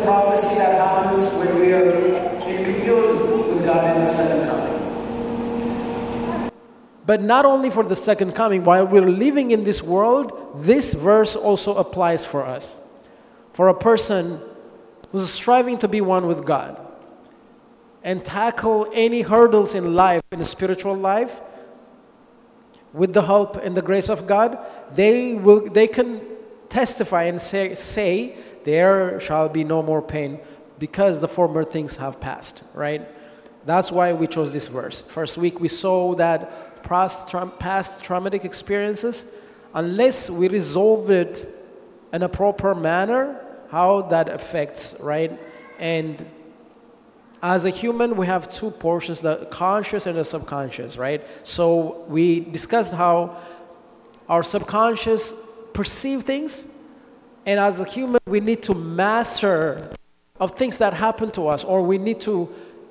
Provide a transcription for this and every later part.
prophecy that happens when we are in communion with God in the second coming. But not only for the second coming, while we're living in this world, this verse also applies for us. For a person who's striving to be one with God and tackle any hurdles in life, in the spiritual life, with the help and the grace of God, they can testify and say, there shall be no more pain because the former things have passed, right? That's why we chose this verse. First week we saw that past traumatic experiences, unless we resolve it in a proper manner, how that affects, right? And as a human, we have two portions, the conscious and the subconscious, right? So we discussed how our subconscious perceive things, and as a human, we need to master of things that happen to us, or we need to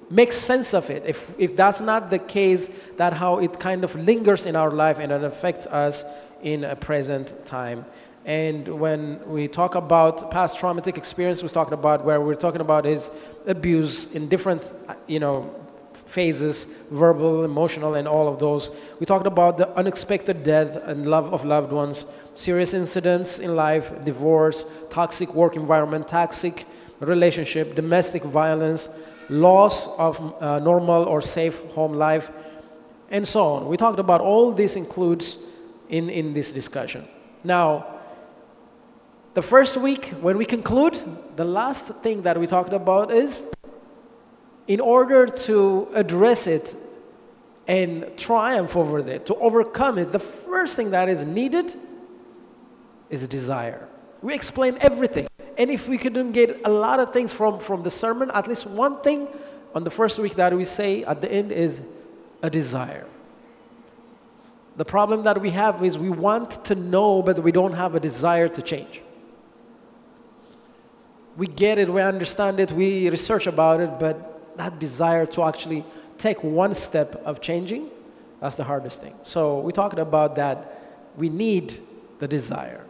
make sense of it. If that's not the case, that how it kind of lingers in our life and it affects us in a present time. And when we talk about past traumatic experience, we're talking about where we're talking about is abuse in different, phases, verbal, emotional, and all of those. We talked about the unexpected death and love of loved ones, serious incidents in life, divorce, toxic work environment, toxic relationship, domestic violence, loss of normal or safe home life, and so on. We talked about all this includes in this discussion. Now, the first week, when we conclude, the last thing that we talked about is, in order to address it and triumph over it, to overcome it, the first thing that is needed is a desire. We explained everything. And if we couldn't get a lot of things from the sermon, at least one thing on the first week that we say at the end is a desire. The problem that we have is we want to know, but we don't have a desire to change. We get it, we understand it, we research about it, but that desire to actually take one step of changing, that's the hardest thing. So we talked about that. We need the desire.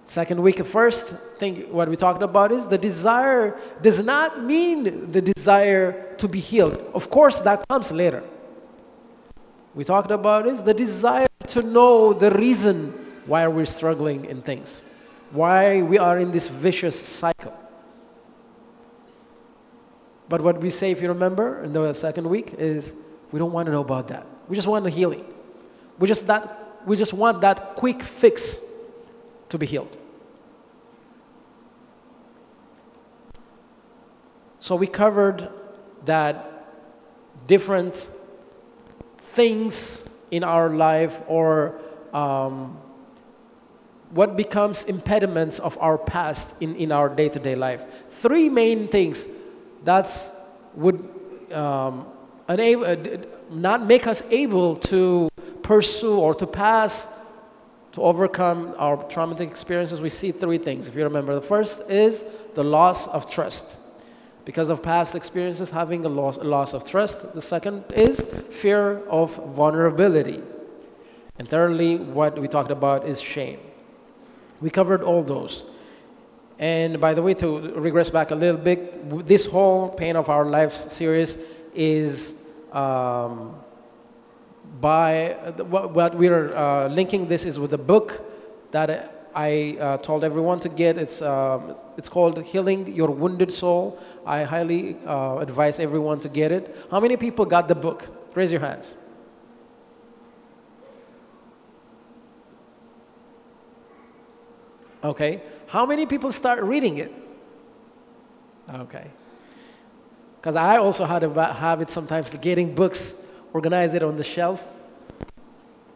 Second week, first thing what we talked about is the desire does not mean the desire to be healed. Of course, that comes later. We talked about is the desire to know the reason why we're struggling in things, why we are in this vicious cycle. But what we say, if you remember, in the second week is we don't want to know about that. We just want the healing. We just want that quick fix to be healed. So we covered that different things in our life, or what becomes impediments of our past in our day-to-day life. Three main things that would not make us able to pursue or to pass, to overcome our traumatic experiences. We see three things, if you remember. The first is the loss of trust. Because of past experiences, having a loss of trust. The second is fear of vulnerability. And thirdly, what we talked about is shame. We covered all those. And by the way, to regress back a little bit, this whole Pain of Our Lives series is what we're linking this is with a book that I told everyone to get. It's called Healing Your Wounded Soul. I highly advise everyone to get it. How many people got the book? Raise your hands. Okay. How many people start reading it? Okay. Because I also had a habit sometimes of getting books, organize it on the shelf,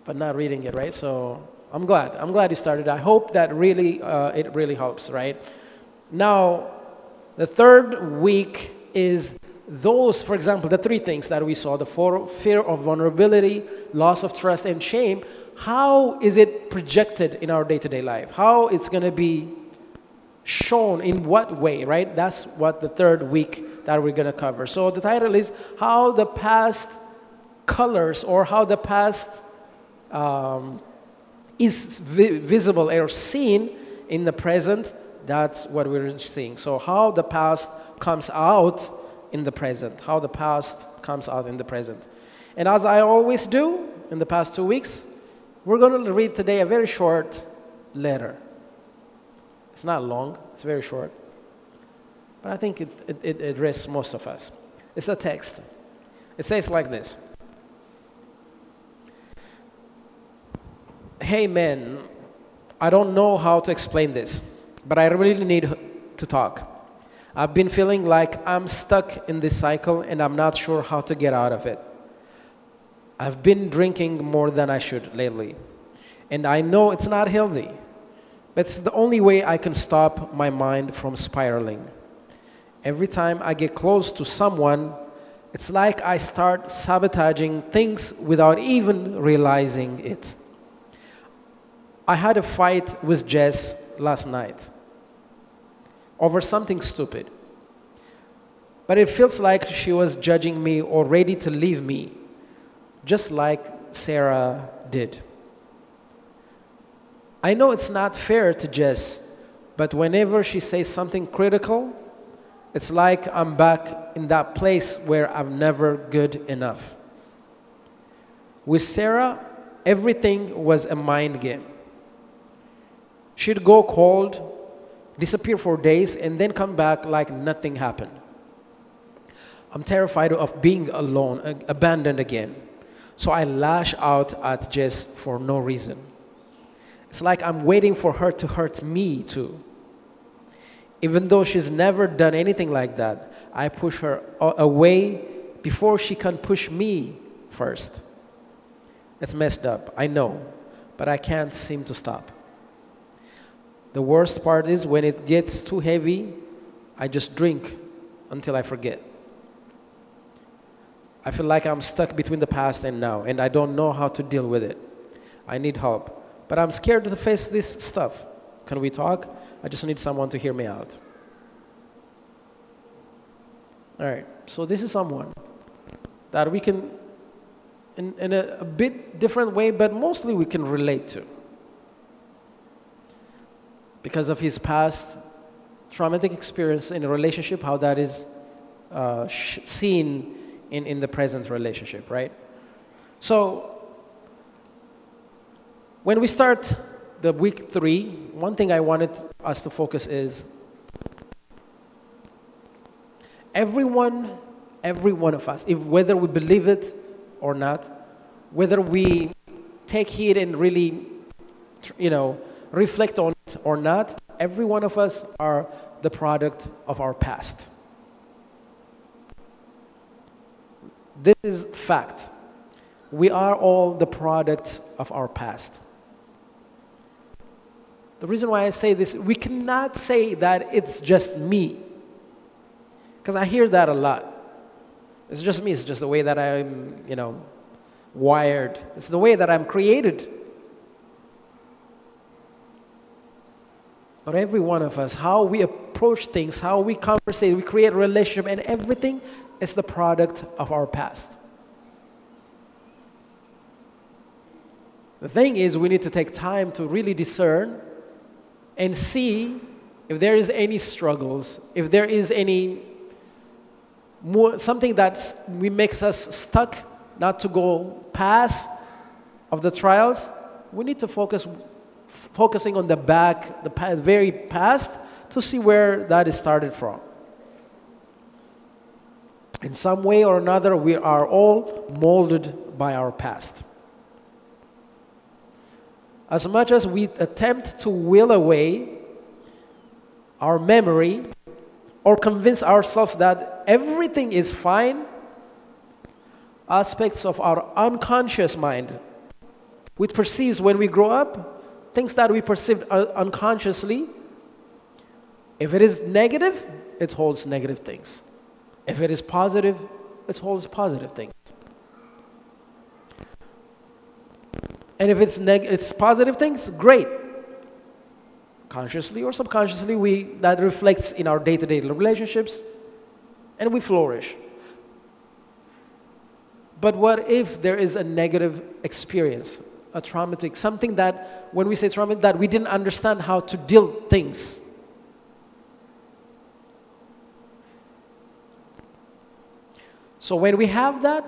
but not reading it, right? So I'm glad you started. I hope that really it really helps, right? Now, the third week is those, for example, the three things that we saw, the fear of vulnerability, loss of trust, and shame. How is it projected in our day-to-day life? How it's going to be shown, in what way, right? That's what the third week that we're going to cover. So the title is How the Past Colors, or How the Past is visible or seen in the present That's what we're seeing. So how the past comes out in the present. How the past comes out in the present. And as I always do in the past 2 weeks, we're going to read today a very short letter. It's not long, it's very short. But I think it addresses most of us. It's a text. It says like this. Hey man, I don't know how to explain this, but I really need to talk. I've been feeling like I'm stuck in this cycle and I'm not sure how to get out of it. I've been drinking more than I should lately, and I know it's not healthy, but it's the only way I can stop my mind from spiraling. Every time I get close to someone, it's like I start sabotaging things without even realizing it. I had a fight with Jess last night over something stupid, but it feels like she was judging me or ready to leave me, just like Sarah did. I know it's not fair to Jess, but whenever she says something critical, it's like I'm back in that place where I'm never good enough. With Sarah, everything was a mind game. She'd go cold, disappear for days, and then come back like nothing happened. I'm terrified of being alone, abandoned again. So I lash out at Jess for no reason. It's like I'm waiting for her to hurt me too. Even though she's never done anything like that, I push her away before she can push me first. It's messed up, I know, but I can't seem to stop. The worst part is when it gets too heavy, I just drink until I forget. I feel like I'm stuck between the past and now, and I don't know how to deal with it. I need help, but I'm scared to face this stuff. Can we talk? I just need someone to hear me out. All right, so this is someone that we can, in a bit different way, but mostly we can relate to. Because of his past traumatic experience in a relationship, how that is seen in the present relationship, right? So, when we start the week 3, one thing I wanted us to focus is every one of us, whether we believe it or not, whether we take heed and really, reflect on it or not, every one of us are the product of our past. This is fact. We are all the product of our past. The reason why I say this, we cannot say that it's just me. Because I hear that a lot. It's just me, it's just the way that I'm, wired. It's the way that I'm created. But every one of us, how we approach things, how we conversate, we create a relationship, and everything is the product of our past. The thing is, we need to take time to really discern and see if there is any struggles, if there is any something that makes us stuck, not to go past of the trials. We need to focusing on the very past, to see where that is started from. In some way or another, we are all molded by our past. As much as we attempt to will away our memory or convince ourselves that everything is fine, aspects of our unconscious mind, which perceives when we grow up, things that we perceived unconsciously, if it is negative, it holds negative things. If it is positive, it holds positive things. And if it's positive things, great. Consciously or subconsciously, that reflects in our day-to-day relationships, and we flourish. But what if there is a negative experience, a traumatic, something that, when we say traumatic, that we didn't understand how to deal things So when we have that,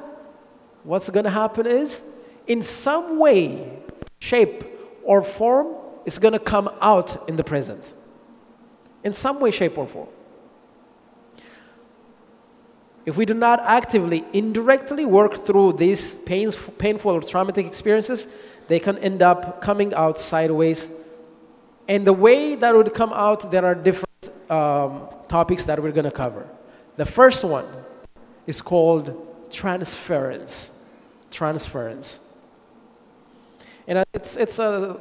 what's going to happen is, in some way, shape, or form, it's going to come out in the present. In some way, shape, or form. If we do not actively, indirectly work through these painful or traumatic experiences, they can end up coming out sideways. And the way that would come out, there are different topics that we're going to cover. The first one is called transference. Transference. And it's a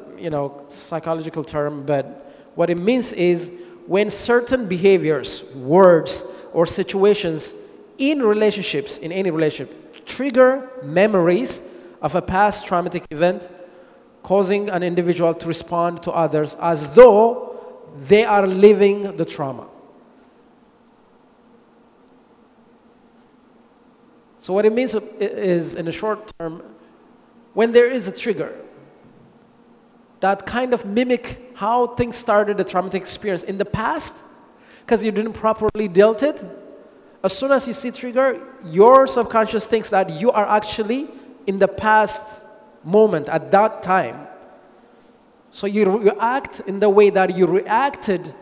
psychological term, but what it means is when certain behaviors, words, or situations in relationships, in any relationship, trigger memories of a past traumatic event, causing an individual to respond to others as though they are living the trauma. So what it means is, in the short term, when there is a trigger that kind of mimic how things started, the traumatic experience in the past, because you didn't properly dealt it, as soon as you see trigger, your subconscious thinks that you are actually in the past moment at that time. So you react in the way that you reacted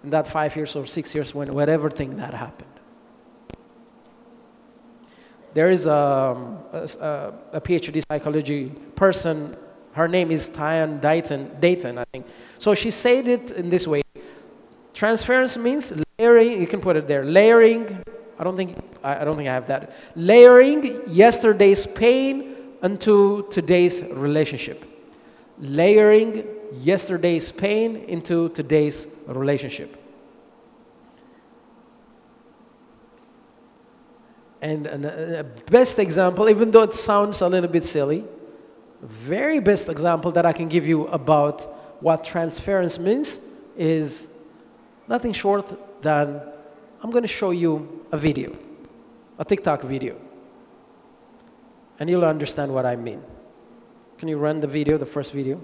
in that 5 years or 6 years when whatever thing that happened. There is a PhD psychology person, her name is Diane Dayton, I think. So she said it in this way. Transference means layering, you can put it there, layering, I don't think I have that. Layering yesterday's pain into today's relationship. Layering yesterday's pain into today's relationship. And a best example, even though it sounds a little bit silly, very best example that I can give you about what transference means is nothing short than I'm going to show you a video, a TikTok video, and you'll understand what I mean. Can you run the video, the first video? No,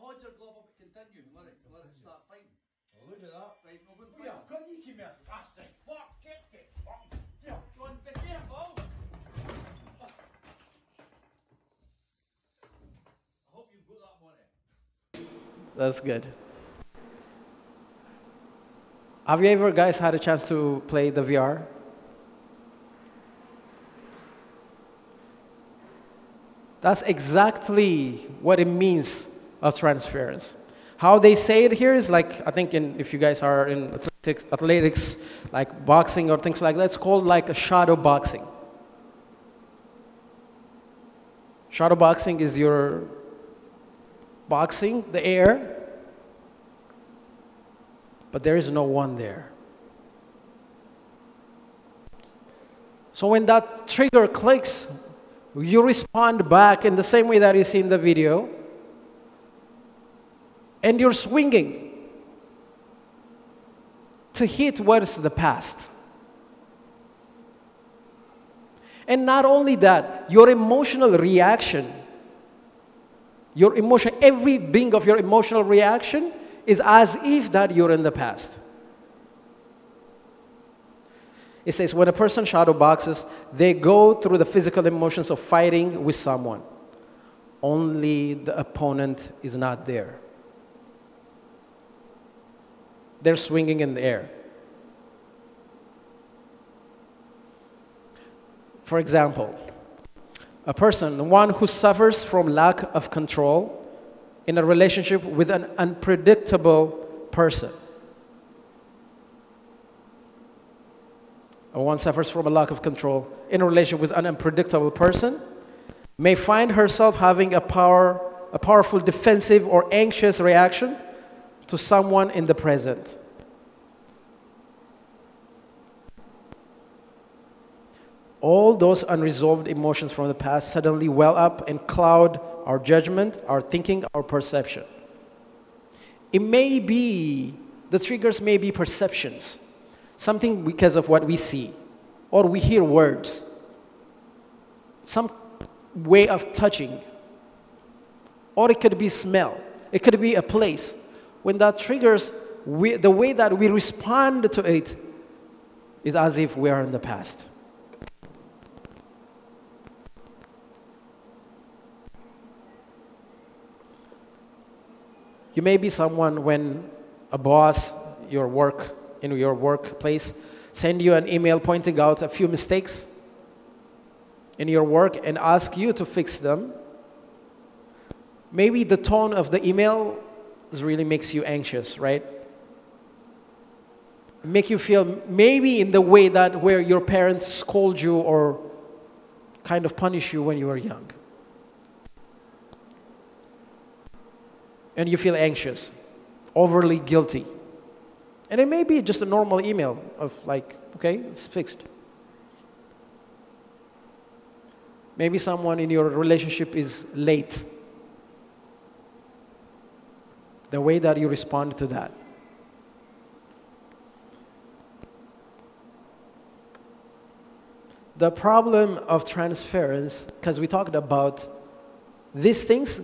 hold your glove up, continue. Let it start fighting. Oh, look at that. Right, no good Yeah, couldn't you keep me fast as fuck? Get the fuck. fight. John, be careful. I hope you've got that money. That's good. Have you ever, guys, had a chance to play the VR? That's exactly what it means of transference. How they say it here is like, I think if you guys are in athletics, like boxing or things like that, it's called like a shadow boxing. Shadow boxing is your boxing the air, but there is no one there. So when that trigger clicks, you respond back in the same way that you see in the video, and you're swinging to hit what is the past. And not only that, your emotional reaction, every being of your emotional reaction is as if that you're in the past. It says, when a person shadow boxes, they go through the physical emotions of fighting with someone. Only the opponent is not there. They're swinging in the air. For example, a person, one who suffers from lack of control in a relationship with an unpredictable person. Or one suffers from a lack of control in a relationship with an unpredictable person may find herself having a powerful defensive or anxious reaction to someone in the present. All those unresolved emotions from the past suddenly well up and cloud our judgment, our thinking, our perception. It may be, the triggers may be perceptions, something because of what we see, or we hear words, some way of touching, or it could be smell, it could be a place. When that triggers, the way that we respond to it is as if we are in the past. You may be someone when a boss, in your workplace, send you an email pointing out a few mistakes in your work and ask you to fix them. Maybe the tone of the email really makes you anxious, right? Make you feel maybe in the way that where your parents scold you or kind of punish you when you were young. And you feel anxious, overly guilty. And it may be just a normal email of like, okay, it's fixed. Maybe someone in your relationship is late. The way that you respond to that. The problem of transference, because we talked about these things,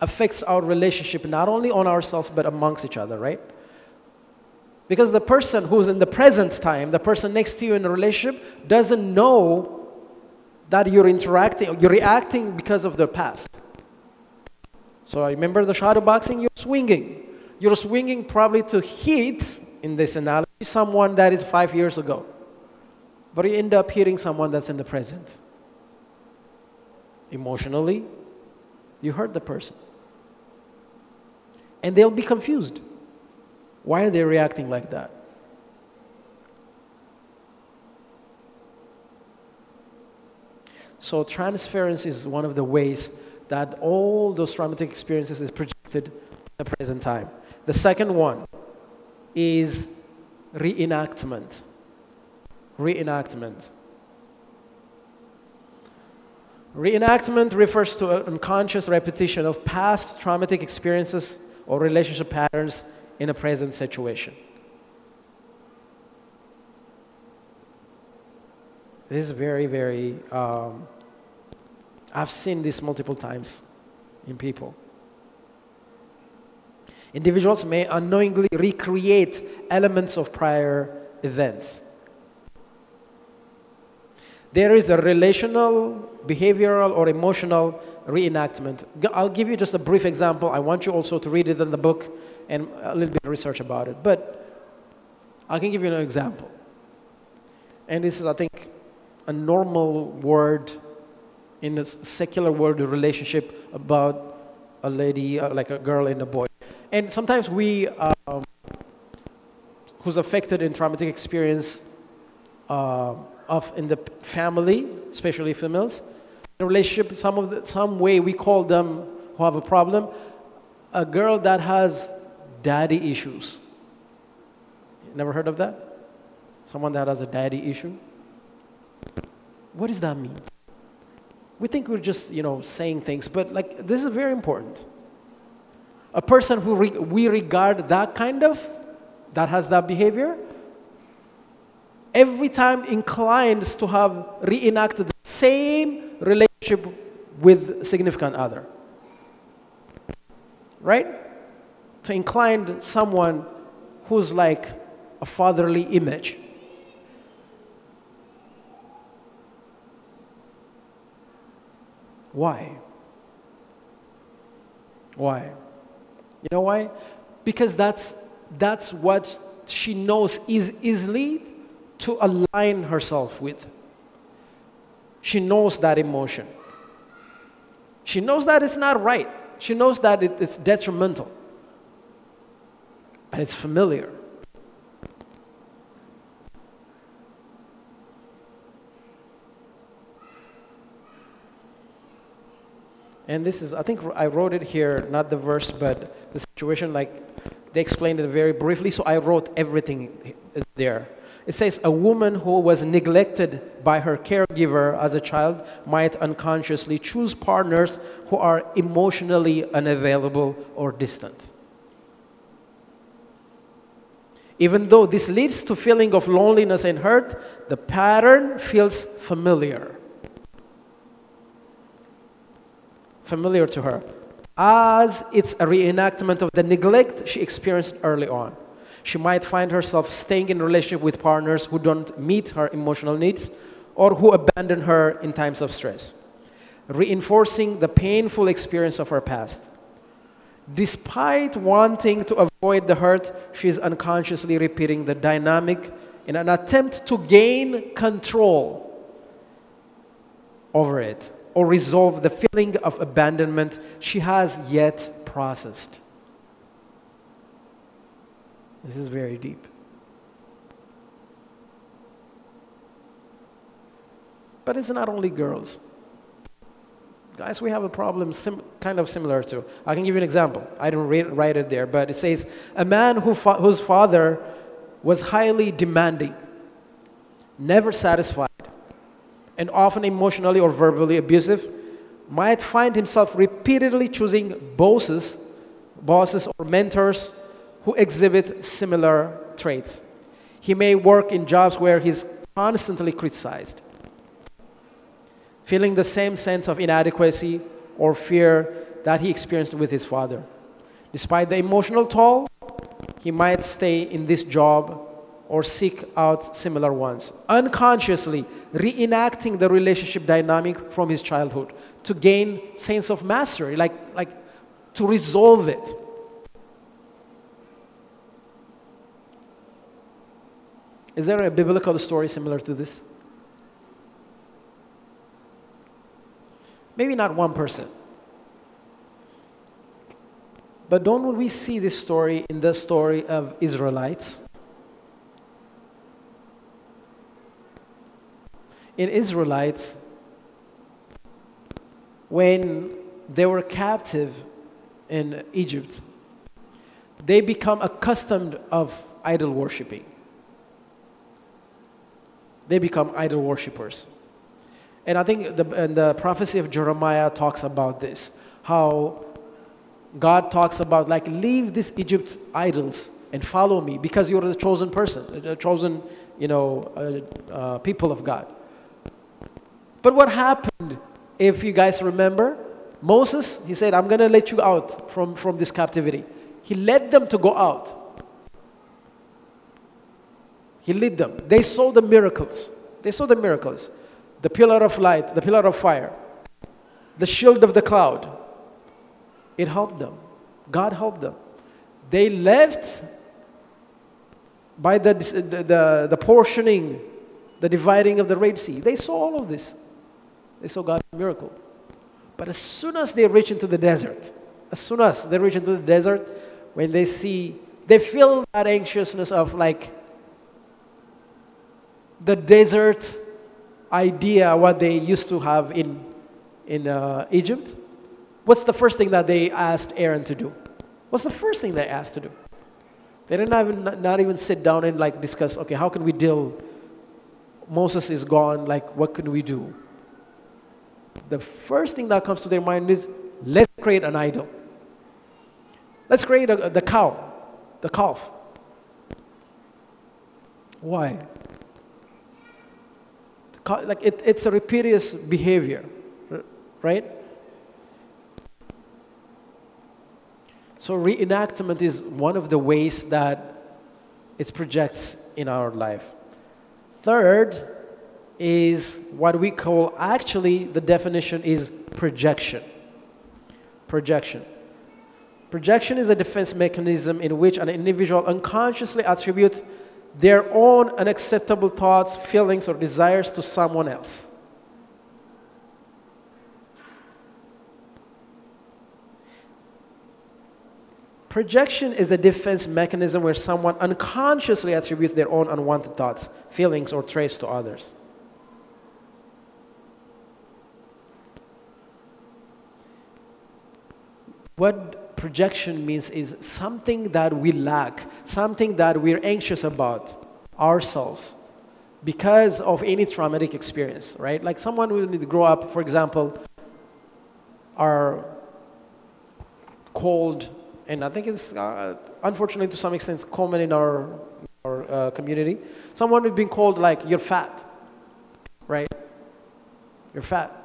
affects our relationship not only on ourselves but amongst each other, right? Because the person who's in the present time, the person next to you in a relationship, doesn't know that you're reacting because of the past. So I remember the shadow boxing, you're swinging. You're swinging probably to hit, in this analogy, someone that is 5 years ago. But you end up hitting someone that's in the present. Emotionally, you hurt the person. And they'll be confused. Why are they reacting like that? So transference is one of the ways that all those traumatic experiences is projected in the present time. The second one is reenactment. Reenactment. Reenactment refers to an unconscious repetition of past traumatic experiences or relationship patterns in a present situation. This is very, very, I've seen this multiple times in people. Individuals may unknowingly recreate elements of prior events. There is a relational, behavioral, or emotional reenactment. I'll give you just a brief example. I want you also to read it in the book and a little bit of research about it. But I can give you an example. And this is, I think, a normal word in a secular world relationship about a lady, like a girl and a boy. And sometimes we, who's affected in traumatic experience in the family, especially females, in a relationship, some way we call them who have a problem, a girl that has daddy issues. Never heard of that? Someone that has a daddy issue? What does that mean? We think we're just, saying things, but like this is very important. A person who we regard that has that behavior, every time inclines to have reenacted the same relationship with a significant other. Right? To incline someone who's like a fatherly image. Why? Why? You know why? Because that's what she knows is easily to align herself with. She knows that emotion. She knows that it's not right. She knows that it's detrimental. But it's familiar. And this is, I think I wrote it here, not the verse, but the situation, like they explained it very briefly, so I wrote everything there. It says, a woman who was neglected by her caregiver as a child might unconsciously choose partners who are emotionally unavailable or distant. Even though this leads to feeling of loneliness and hurt, the pattern feels familiar. Familiar to her, as it's a reenactment of the neglect she experienced early on. She might find herself staying in a relationship with partners who don't meet her emotional needs or who abandon her in times of stress, reinforcing the painful experience of her past. Despite wanting to avoid the hurt, she is unconsciously repeating the dynamic in an attempt to gain control over it or resolve the feeling of abandonment she has yet processed. This is very deep. But it's not only girls. Guys, we have a problem kind of similar to. I can give you an example. I didn't write it there, but it says, a man whose father was highly demanding, never satisfied, and often emotionally or verbally abusive, might find himself repeatedly choosing bosses or mentors who exhibit similar traits. He may work in jobs where he's constantly criticized, feeling the same sense of inadequacy or fear that he experienced with his father. Despite the emotional toll, he might stay in this job or seek out similar ones, unconsciously reenacting the relationship dynamic from his childhood to gain sense of mastery, like to resolve it. Is there a biblical story similar to this? Maybe not one person. But don't we see this story in the story of Israelites? In Israelites, when they were captive in Egypt, they become accustomed of idol worshiping. They become idol worshippers. And I think the prophecy of Jeremiah talks about this, how God talks about, like, leave these Egypt idols and follow me because you're the chosen person, the chosen, people of God. But what happened, if you guys remember, Moses, he said, I'm going to let you out from this captivity. He led them to go out. He led them. They saw the miracles. They saw the miracles. The pillar of light, the pillar of fire, the shield of the cloud. It helped them. God helped them. They left by the portioning, the dividing of the Red Sea. They saw all of this. They saw God's miracle. But as soon as they reach into the desert, when they feel that anxiousness of, like, the desert idea, what they used to have in Egypt. What's the first thing that they asked Aaron to do? What's the first thing they asked to do? They didn't not even sit down and, like, discuss, okay, how can we deal? Moses is gone, like, what can we do? The first thing that comes to their mind is, let's create an idol. Let's create the calf. Why? Like, it's a repetitious behavior, right? So reenactment is one of the ways that it projects in our life. Third is what we call, actually the definition is projection. Projection is a defense mechanism in which an individual unconsciously attributes their own unacceptable thoughts, feelings, or desires to someone else. Projection is a defense mechanism where someone unconsciously attributes their own unwanted thoughts, feelings, or traits to others. What projection means is something that we lack, something that we're anxious about ourselves because of any traumatic experience, right? Like someone who need to grow up, for example, are called, and I think it's unfortunately to some extent common in our community, someone who's been called, like, you're fat, right? You're fat.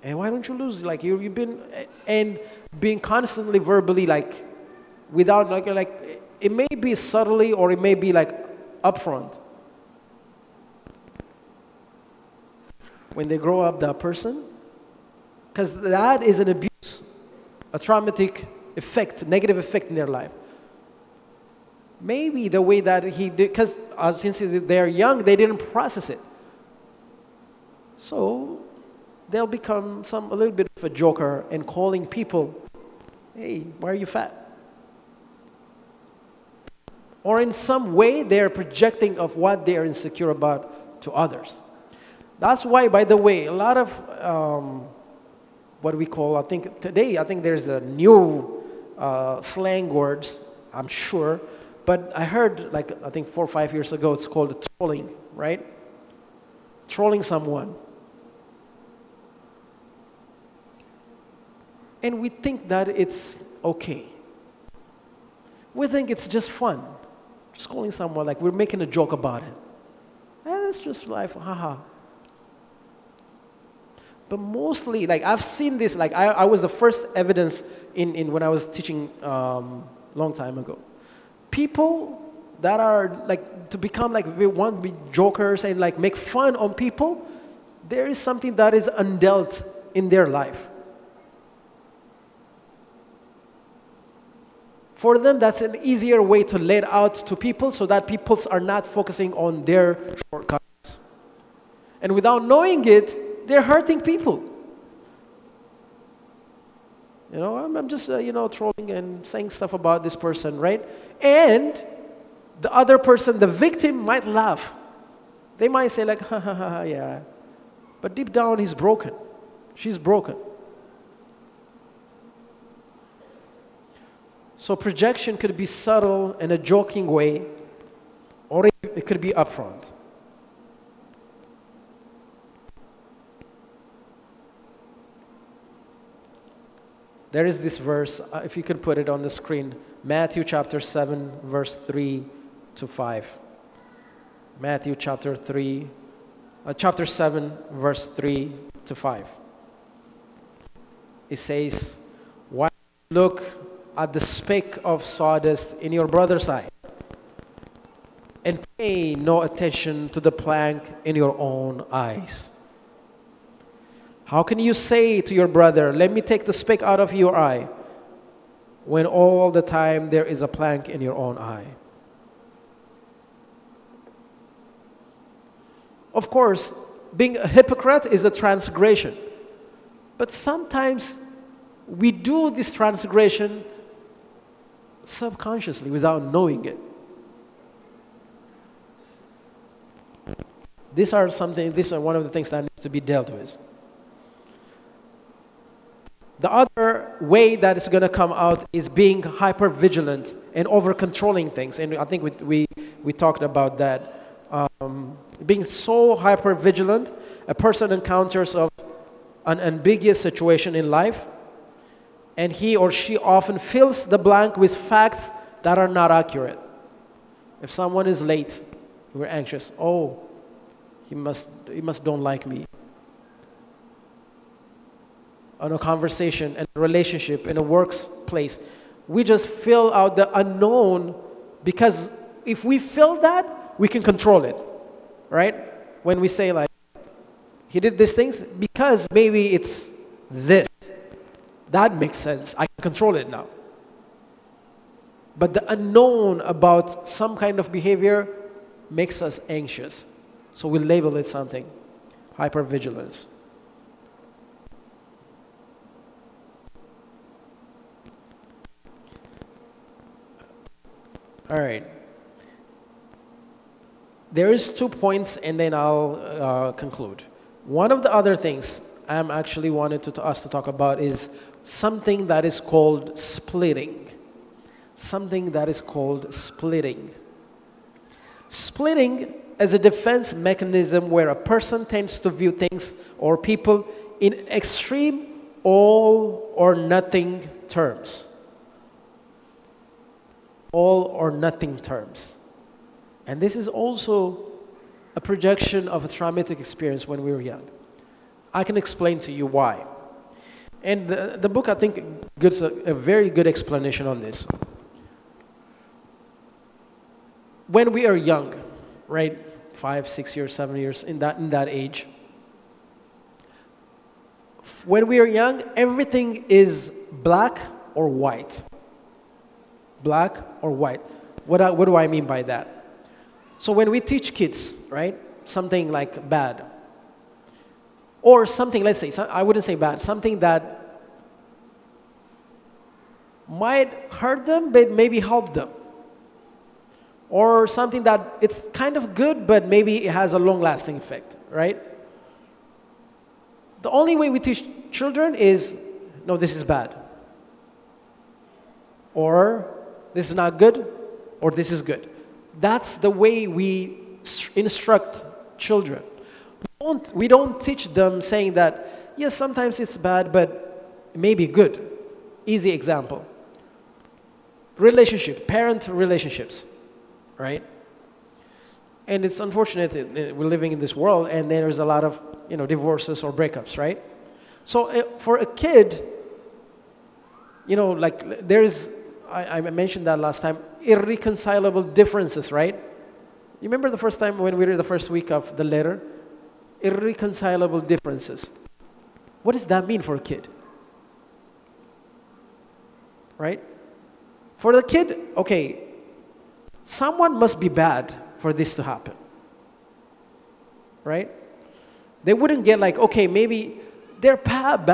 And why don't you lose? Like, you've been, and being constantly verbally, like, without, like it may be subtly or it may be like upfront. When they grow up, that person, because that is an abuse, a traumatic effect, negative effect in their life. Maybe the way that he did, because since they're young, they didn't process it. So they'll become a little bit of a joker and calling people, hey, why are you fat? Or in some way, they're projecting of what they are insecure about to others. That's why, by the way, a lot of what we call, I think there's a new slang words, I'm sure, but I heard, like, I think 4 or 5 years ago, it's called trolling, right? Trolling someone. And we think that it's okay. We think it's just fun. Just calling someone, like we're making a joke about it. And it's just life, haha. But mostly, like I've seen this, like I was the first evidence in when I was teaching long time ago. People that are like, to become like, they want to be jokers and like make fun on people, there is something that is undealt in their life. For them, that's an easier way to lay it out to people so that people are not focusing on their shortcomings. And without knowing it, they're hurting people. You know, I'm just, trolling and saying stuff about this person, right? And the other person, the victim, might laugh. They might say like, ha, ha, ha, ha, yeah. But deep down, he's broken. She's broken. So projection could be subtle in a joking way, or it could be upfront. There is this verse, if you could put it on the screen, Matthew chapter 7, verse 3 to 5. Matthew chapter 7, verse 3 to 5. It says, "Why look at the speck of sawdust in your brother's eye, and pay no attention to the plank in your own eyes? How can you say to your brother, let me take the speck out of your eye, when all the time there is a plank in your own eye?" Of course, being a hypocrite is a transgression. But sometimes we do this transgression subconsciously without knowing it. These are one of the things that needs to be dealt with. The other way that it's going to come out is being hyper vigilant and over controlling things, and I think we talked about that. Being so hyper vigilant, a person encounters of an ambiguous situation in life, and he or she often fills the blank with facts that are not accurate. If someone is late, we're anxious. Oh, he must don't like me. On a conversation, in a relationship, in a workplace, we just fill out the unknown, because if we fill that, we can control it, right? When we say like, he did these things because maybe it's this. That makes sense. I can control it now. But the unknown about some kind of behavior makes us anxious. So we label it something. Hypervigilance. All right. There is 2 points, and then I'll conclude. One of the other things I'm actually wanted us to talk about is something that is called splitting. Something that is called splitting. Splitting is a defense mechanism where a person tends to view things or people in extreme all or nothing terms. All or nothing terms. And this is also a projection of a traumatic experience when we were young. I can explain to you why. And the book, I think, gives a very good explanation on this. when we are young, right? 5, 6 years, 7 years, in that age. When we are young, everything is black or white. Black or white. What do I mean by that? So when we teach kids, right, something like bad, or something, let's say, I wouldn't say bad, something that might hurt them but maybe help them, or something that it's kind of good but maybe it has a long-lasting effect, right? The only way we teach children is, no, this is bad, or this is not good, or this is good. That's the way we instruct children. We don't teach them saying that, yes, sometimes it's bad, but maybe good. Easy example. Relationship, parent relationships, right? And it's unfortunate that we're living in this world and there's a lot of, divorces or breakups, right? So for a kid, like there's, I mentioned that last time, irreconcilable differences, right? You remember the first time when we read the first week of the letter? Irreconcilable differences. What does that mean for a kid? Right? For the kid, okay, someone must be bad for this to happen. Right? They wouldn't get like, okay, maybe they're bad,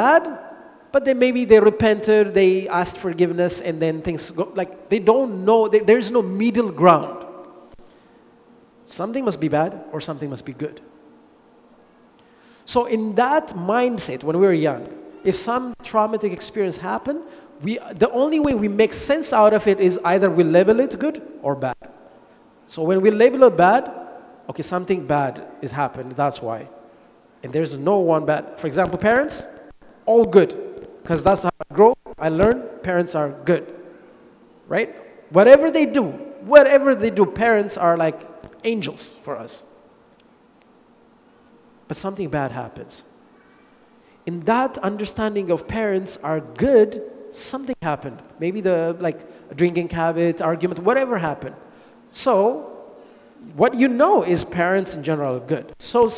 but then maybe they repented, they asked forgiveness, and then things go, like they don't know, there's no middle ground. Something must be bad or something must be good. So in that mindset, when we were young, if some traumatic experience happened, the only way we make sense out of it is either we label it good or bad. So when we label it bad, okay, something bad has happened, that's why. And there's no one bad. For example, parents, all good. Because that's how I grow, I learn, parents are good. Right? Whatever they do, parents are like angels for us. But something bad happens. In that understanding of parents are good, something happened. Maybe a drinking habit, argument, whatever happened. So, what you know is parents in general are good. So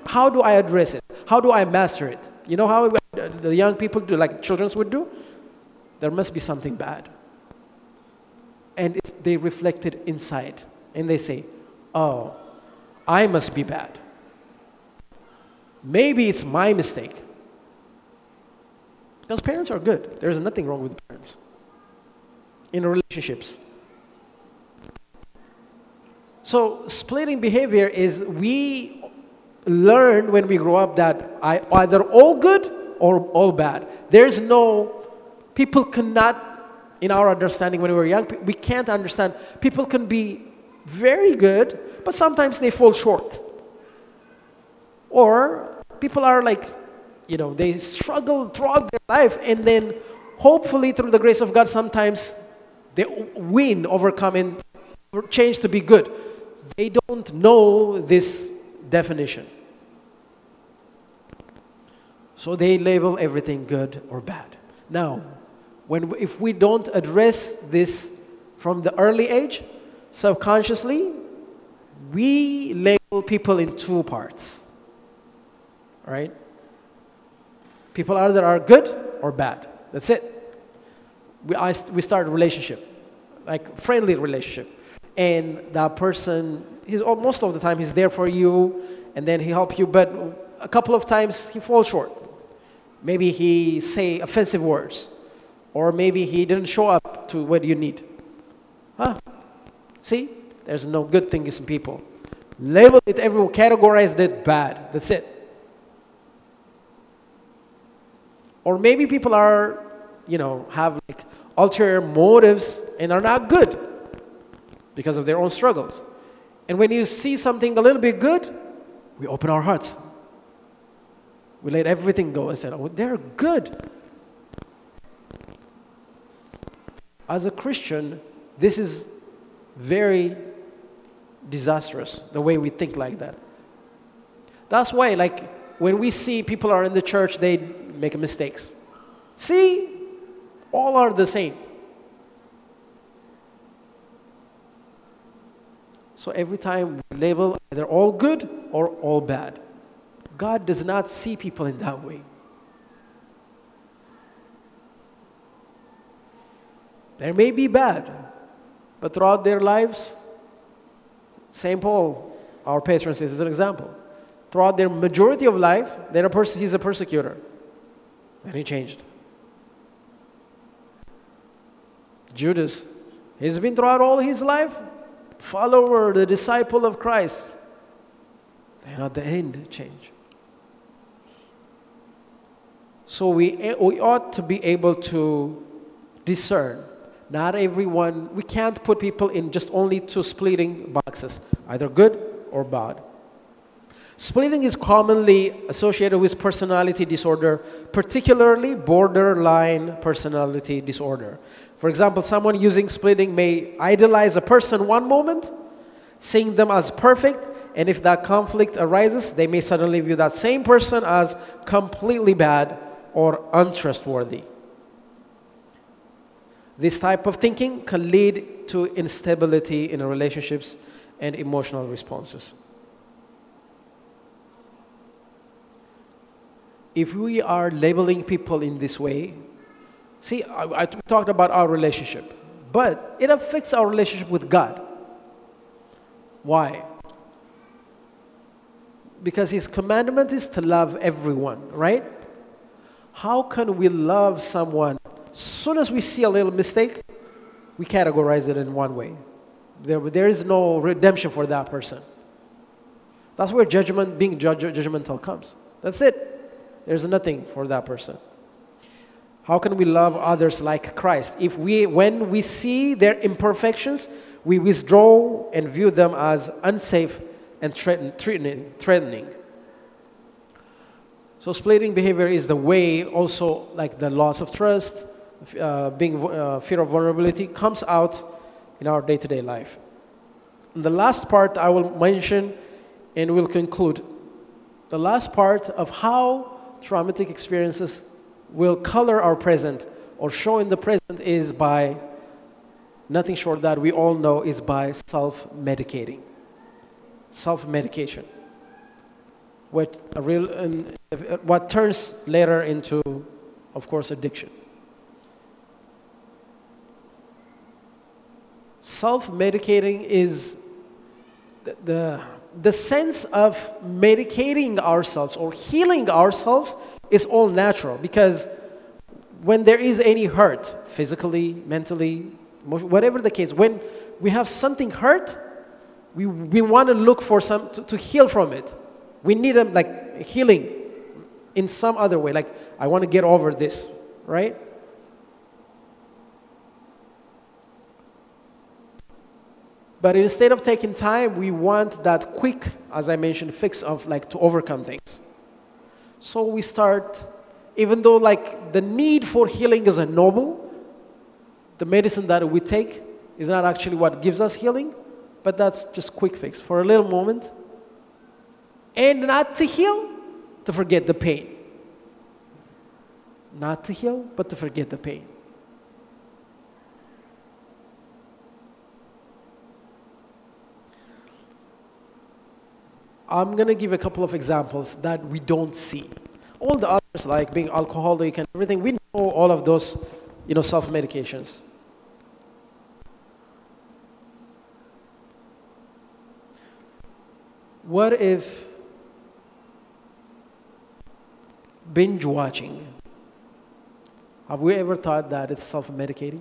how do I address it? How do I master it? You know how the young people do, like children would do? There must be something bad. And they reflect it inside. And they say, oh, I must be bad. Maybe it's my mistake. Because parents are good. There's nothing wrong with parents. In relationships. So splitting behavior is we learn when we grow up that either all good or all bad. There's people cannot, in our understanding when we were young, we can't understand. People can be very good, but sometimes they fall short. Or people are like, they struggle throughout their life and then hopefully through the grace of God sometimes they win, overcome and change to be good. They don't know this definition. So they label everything good or bad. Now, if we don't address this from the early age, subconsciously, we label people in two parts. Right? People either are good or bad. That's it. We start a relationship, like friendly relationship. And that person, most of the time he's there for you, and then he helps you, but a couple of times he falls short. Maybe he say offensive words, or maybe he didn't show up to what you need. See, there's no good things in people. Label it, everyone categorized it bad. That's it. Or maybe people are, have like ulterior motives and are not good because of their own struggles. And when you see something a little bit good, we open our hearts. We let everything go and say, oh, they're good. As a Christian, this is very disastrous, the way we think like that. That's why, when we see people are in the church, they make mistakes. See, all are the same. So every time we label either all good or all bad. God does not see people in that way. They may be bad, but throughout their lives, St. Paul, our patron saint, is an example. Throughout their majority of life, he's a persecutor. And he changed. Judas, he's been throughout all his life, follower, the disciple of Christ. And at the end, change. So we ought to be able to discern. Not everyone, we can't put people in just only two splitting boxes, either good or bad. Splitting is commonly associated with personality disorder, particularly borderline personality disorder. For example, someone using splitting may idolize a person one moment, seeing them as perfect, and if that conflict arises, they may suddenly view that same person as completely bad or untrustworthy. This type of thinking can lead to instability in relationships and emotional responses. If we are labeling people in this way, see, I talked about our relationship, but it affects our relationship with God. Why? Because His commandment is to love everyone, right? How can we love someone? As soon as we see a little mistake, we categorize it in one way. There is no redemption for that person. That's where being judgmental comes. That's it. There's nothing for that person. How can we love others like Christ? When we see their imperfections, we withdraw and view them as unsafe and threatening. So splitting behavior is the way also, like the loss of trust, fear of vulnerability comes out in our day-to-day life. And the last part I will mention and we'll conclude. The last part of how traumatic experiences will color our present or show in the present is by nothing short that we all know is by self-medicating. Self-medication. What turns later into, of course, addiction. Self-medicating is the sense of medicating ourselves or healing ourselves is all natural, because when there is any hurt, physically, mentally, whatever the case, when we have something hurt, we want to look for to heal from it. We need like healing in some other way, like I want to get over this, right? But instead of taking time, we want that quick, as I mentioned, fix of like to overcome things. So we start, even though like the need for healing is a noble, the medicine that we take is not actually what gives us healing, but that's just quick fix for a little moment. And not to heal, to forget the pain. Not to heal, but to forget the pain. I'm going to give a couple of examples that we don't see. All the others, like being alcoholic and everything, we know all of those, self-medications. What if binge watching? Have we ever thought that it's self-medicating?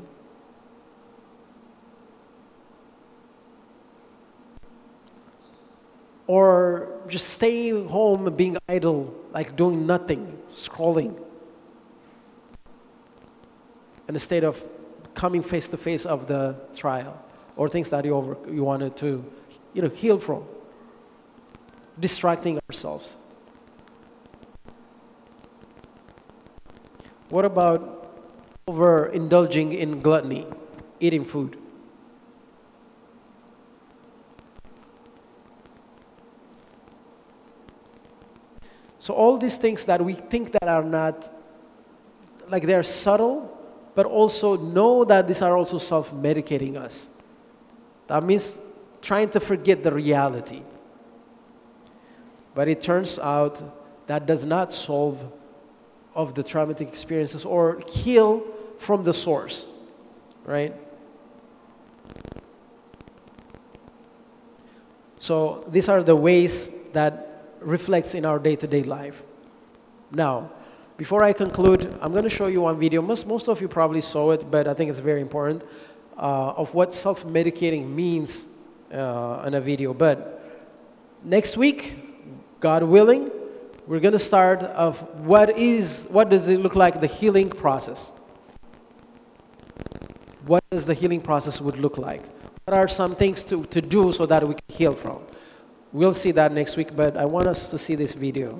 Or just staying home and being idle, like doing nothing, scrolling. Instead of coming face to face of the trial or things that you wanted to, heal from. Distracting ourselves. What about overindulging in gluttony, eating food? So all these things that we think that are not, like they're subtle, but also know that these are also self-medicating us. That means trying to forget the reality. But it turns out that does not solve of the traumatic experiences or heal from the source, right? So these are the ways that reflects in our day-to-day life. Now, before I conclude, I'm going to show you one video. Most of you probably saw it, but I think it's very important, of what self-medicating means in a video. But next week, God willing, we're going to start of what does it look like, the healing process. What does the healing process would look like? What are some things to do so that we can heal from? We'll see that next week, but I want us to see this video.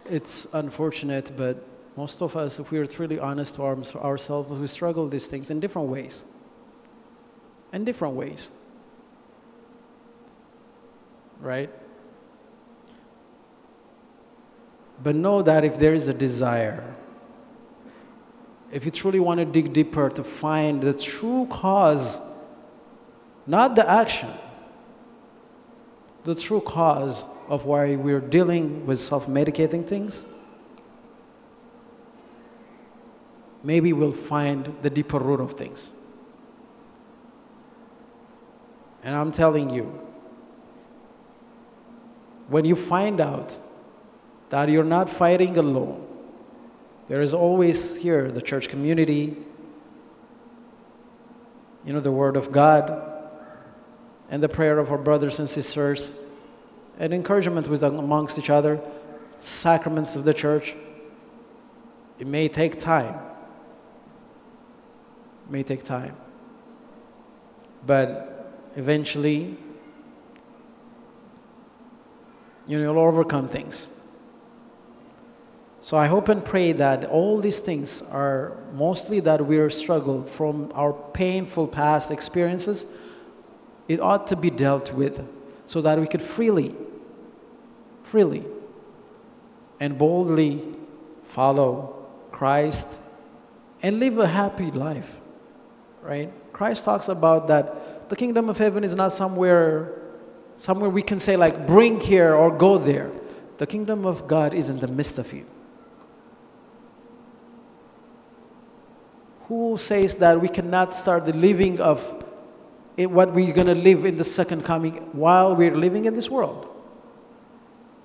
It's unfortunate, but most of us, if we are truly honest to ourselves, we struggle with these things in different ways. In different ways. Right? But know that if there is a desire, if you truly want to dig deeper to find the true cause, not the action, the true cause of why we're dealing with self-medicating things, maybe we'll find the deeper root of things. And I'm telling you, when you find out that you're not fighting alone, there is always here the church community, the Word of God, and the prayer of our brothers and sisters, and encouragement amongst each other, sacraments of the church. It may take time. It may take time. But eventually, you'll overcome things. So I hope and pray that all these things are mostly that we're struggled from our painful past experiences. It ought to be dealt with so that we could freely and boldly follow Christ and live a happy life, right? Christ talks about that the kingdom of heaven is not somewhere we can say like bring here or go there. The kingdom of God is in the midst of you. Who says that we cannot start the living of what we're going to live in the second coming while we're living in this world?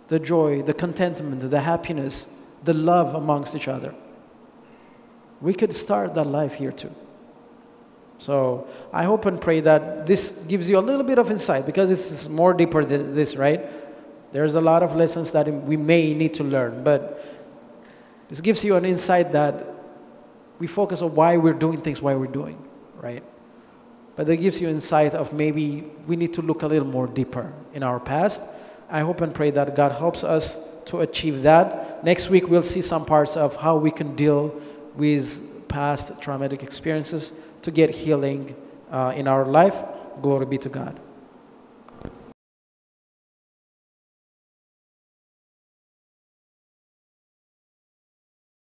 The joy, the contentment, the happiness, the love amongst each other. We could start that life here too. So I hope and pray that this gives you a little bit of insight, because it's more deeper than this, right? There's a lot of lessons that we may need to learn, but this gives you an insight that we focus on why we're doing things, why we're doing, right? But it gives you insight of maybe we need to look a little more deeper in our past. I hope and pray that God helps us to achieve that. Next week, we'll see some parts of how we can deal with past traumatic experiences to get healing in our life. Glory be to God.